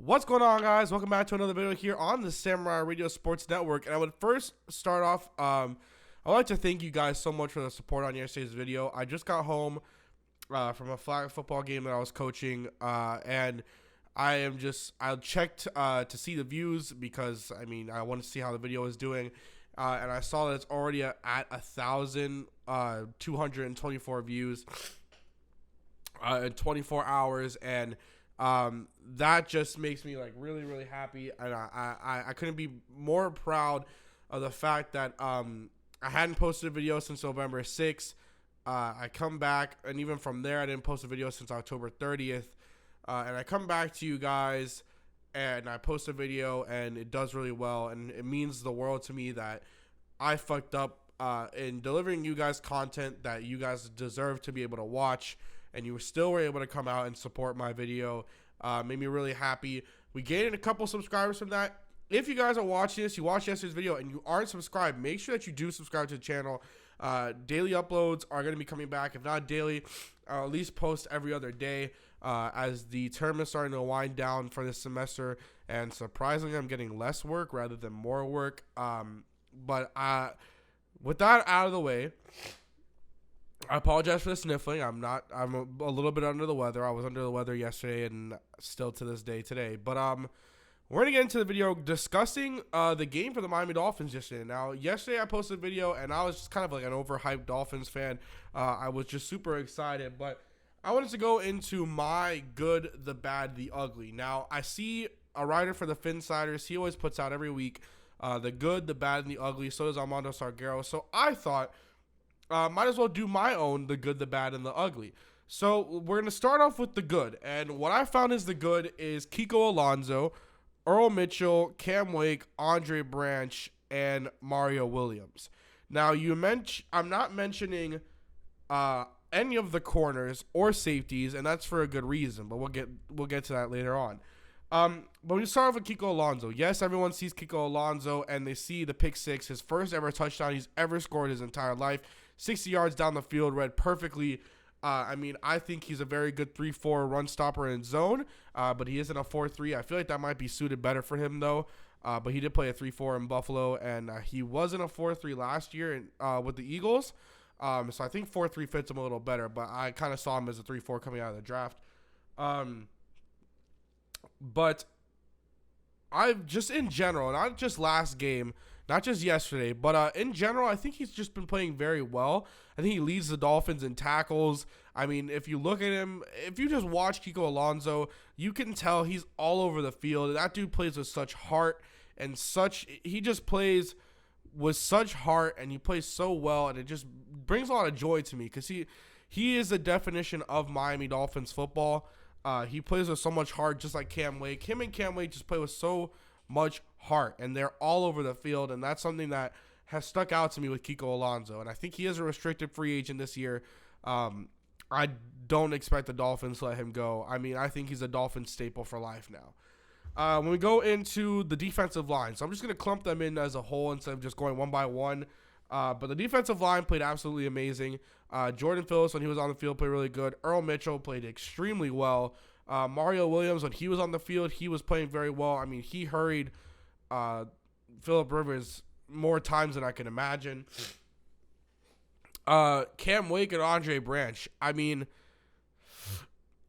What's going on, guys? Welcome back to another video here on the Samurai Radio Sports Network. And I would first start off, I'd like to thank you guys so much for the support on yesterday's video. I just got home from a flag football game that I was coaching, and I checked to see the views because, I wanted to see how the video is doing. And I saw that it's already at 1,224 views in 24 hours, and that just makes me like really happy, and I couldn't be more proud of the fact that I hadn't posted a video since November 6th. I come back, and even from there I didn't post a video since October 30th, and I come back to you guys and I post a video and it does really well, and it means the world to me that I fucked up in delivering you guys content that you guys deserve to be able to watch, and you still were able to come out and support my video. Made me really happy. We gained a couple subscribers from that. If you guys are watching this, you watched yesterday's video and you aren't subscribed, make sure that you do subscribe to the channel. Daily uploads are going to be coming back. If not daily, I'll at least post every other day as the term is starting to wind down for this semester, and surprisingly I'm getting less work rather than more work. But with that out of the way, I apologize for the sniffling. I'm a little bit under the weather. I was under the weather yesterday and still to this day today. But we're going to get into the video discussing the game for the Miami Dolphins yesterday. Now, yesterday I posted a video and I was just kind of like an overhyped Dolphins fan. I was just super excited, but I wanted to go into my good, the bad, the ugly. Now, I see a writer for the Finsiders. He always puts out every week the good, the bad, and the ugly. So does Armando Sarguero. So I thought might as well do my own the good, the bad, and the ugly. So we're going to start off with the good. And what I found is the good is Kiko Alonso, Earl Mitchell, Cam Wake, Andre Branch, and Mario Williams. Now, I'm not mentioning any of the corners or safeties, and that's for a good reason, but we'll get to that later on. But we start off with Kiko Alonso. Yes, everyone sees Kiko Alonso and they see the pick six, his first ever touchdown he's ever scored his entire life. 60 yards down the field, read perfectly. I think he's a very good 3-4 run stopper in zone, but he isn't a 4-3. I feel like that might be suited better for him, though. But he did play a 3-4 in Buffalo, and he wasn't a 4-3 last year with the Eagles. So I think 4-3 fits him a little better, but I kind of saw him as a 3-4 coming out of the draft. But I've just in general, not just last game, not just yesterday, but in general, I think he's just been playing very well. I think he leads the Dolphins in tackles. If you look at him, if you just watch Kiko Alonso, you can tell he's all over the field. That dude plays with such heart and he just plays with such heart, and he plays so well, and it just brings a lot of joy to me because he is the definition of Miami Dolphins football. He plays with so much heart, just like Cam Wake. Him and Cam Wake just play with so much heart, and they're all over the field, and that's something that has stuck out to me with Kiko Alonso, and I think he is a restricted free agent this year. I don't expect the Dolphins to let him go. I think he's a Dolphins staple for life now. When we go into the defensive line, so I'm just going to clump them in as a whole instead of just going one by one. But the defensive line played absolutely amazing. Jordan Phillips, when he was on the field, played really good. Earl Mitchell played extremely well. Mario Williams, when he was on the field, he was playing very well. He hurried Phillip Rivers more times than I can imagine. Cam Wake and Andre Branch.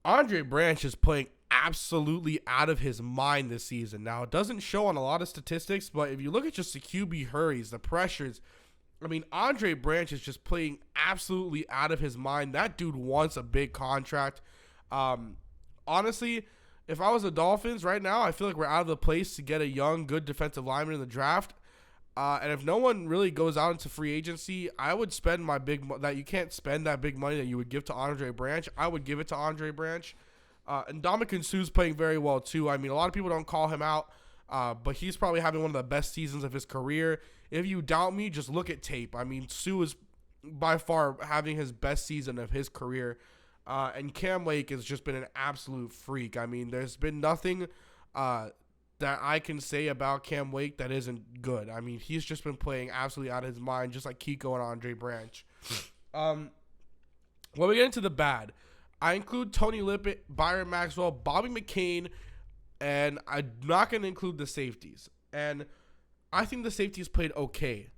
Andre Branch is playing absolutely out of his mind this season. Now, it doesn't show on a lot of statistics, but if you look at just the QB hurries, the pressures, Andre Branch is just playing absolutely out of his mind. That dude wants a big contract. Honestly, if I was the Dolphins right now, I feel like we're out of the place to get a young, good defensive lineman in the draft. And if no one really goes out into free agency, I would spend my that you can't spend that big money that you would give to Andre Branch. I would give it to Andre Branch. And Ndamukong Suh's playing very well too. A lot of people don't call him out, but he's probably having one of the best seasons of his career. If you doubt me, just look at tape. Suh is by far having his best season of his career. And Cam Wake has just been an absolute freak. There's been nothing that I can say about Cam Wake that isn't good. He's just been playing absolutely out of his mind, just like Kiko and Andre Branch. When we get into the bad, I include Tony Lippett, Byron Maxwell, Bobby McCain, and I'm not going to include the safeties. And I think the safeties played okay.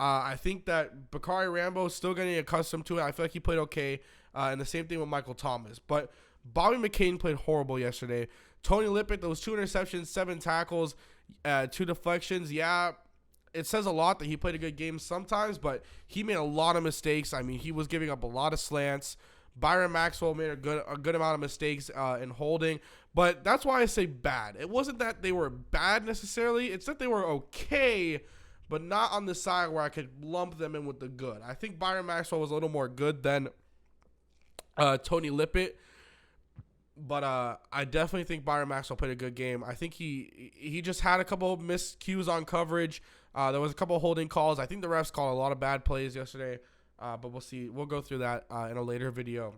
I think that Bakari Rambo is still getting accustomed to it. I feel like he played okay. And the same thing with Michael Thomas. But Bobby McCain played horrible yesterday. Tony Lippett, those 2 interceptions, 7 tackles, 2 deflections. Yeah, it says a lot that he played a good game sometimes, but he made a lot of mistakes. I mean, he was giving up a lot of slants. Byron Maxwell made a good amount of mistakes in holding. But that's why I say bad. It wasn't that they were bad necessarily. It's that they were okay, but not on the side where I could lump them in with the good. I think Byron Maxwell was a little more good than Tony Lippett. But I definitely think Byron Maxwell played a good game. I think he just had a couple of miscues on coverage. There was a couple of holding calls. I think the refs called a lot of bad plays yesterday. But we'll see. We'll go through that in a later video.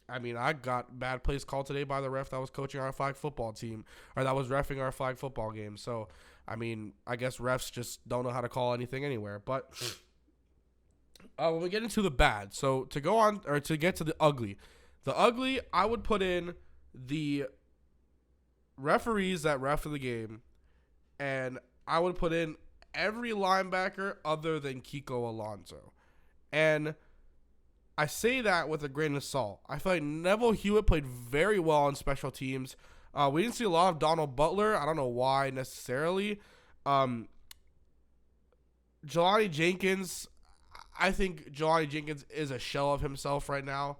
I mean, I got bad plays called today by the ref that was coaching our flag football team, or that was reffing our flag football game. So, I mean, I guess refs just don't know how to call anything anywhere. But when we get into the bad, so to go on, or to get to the ugly, I would put in the referees that ref the game, and I would put in every linebacker other than Kiko Alonso. And I say that with a grain of salt. I feel like Neville Hewitt played very well on special teams. We didn't see a lot of Donald Butler. I don't know why necessarily. Jelani Jenkins, I think Jelani Jenkins is a shell of himself right now,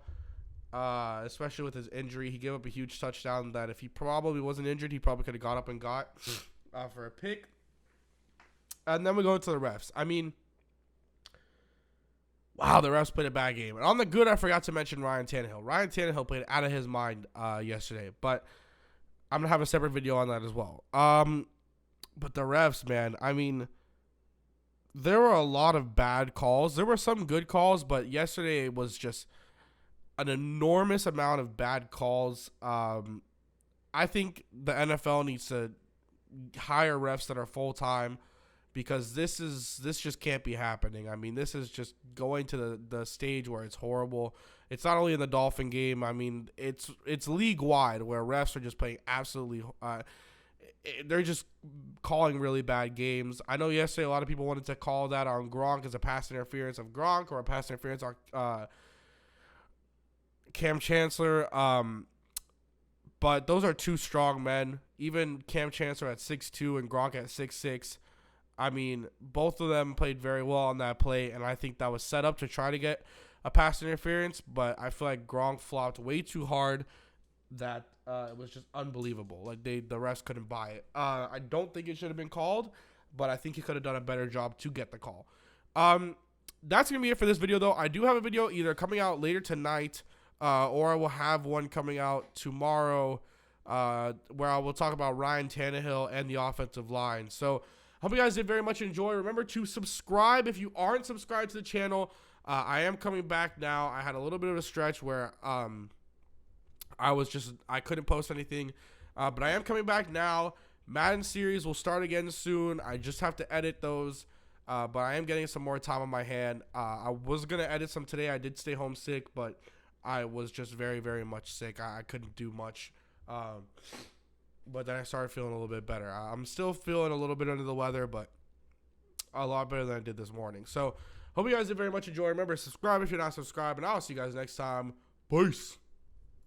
especially with his injury. He gave up a huge touchdown that if he probably wasn't injured, he probably could have got up and got for a pick. And then we go into the refs. I mean, wow, the refs played a bad game. And on the good, I forgot to mention Ryan Tannehill. Ryan Tannehill played out of his mind yesterday. But I'm going to have a separate video on that as well. But the refs, man, I mean, there were a lot of bad calls. There were some good calls, but yesterday was just an enormous amount of bad calls. I think the NFL needs to hire refs that are full-time, because this just can't be happening. I mean, this is just going to the stage where it's horrible. It's not only in the Dolphin game. I mean, it's league-wide where refs are just playing absolutely they're just calling really bad games. I know yesterday a lot of people wanted to call that on Gronk as a pass interference of Gronk, or a pass interference on Cam Chancellor. But those are 2 strong men. Even Cam Chancellor at 6'2" and Gronk at 6'6". I mean, both of them played very well on that play, and I think that was set up to try to get a pass interference, but I feel like Gronk flopped way too hard that it was just unbelievable. Like, the refs couldn't buy it. I don't think it should have been called, but I think he could have done a better job to get the call. That's going to be it for this video, though. I do have a video either coming out later tonight, or I will have one coming out tomorrow, where I will talk about Ryan Tannehill and the offensive line. So, hope you guys did very much enjoy. Remember to subscribe if you aren't subscribed to the channel. I am coming back now. I had a little bit of a stretch where I couldn't post anything, but I am coming back now. Madden series will start again soon. I just have to edit those, but I am getting some more time on my hand. I was going to edit some today. I did stay home sick, but I was just very, very much sick. I couldn't do much. But then I started feeling a little bit better. I'm still feeling a little bit under the weather, but a lot better than I did this morning. So, hope you guys did very much enjoy. Remember, subscribe if you're not subscribed, and I'll see you guys next time. Peace.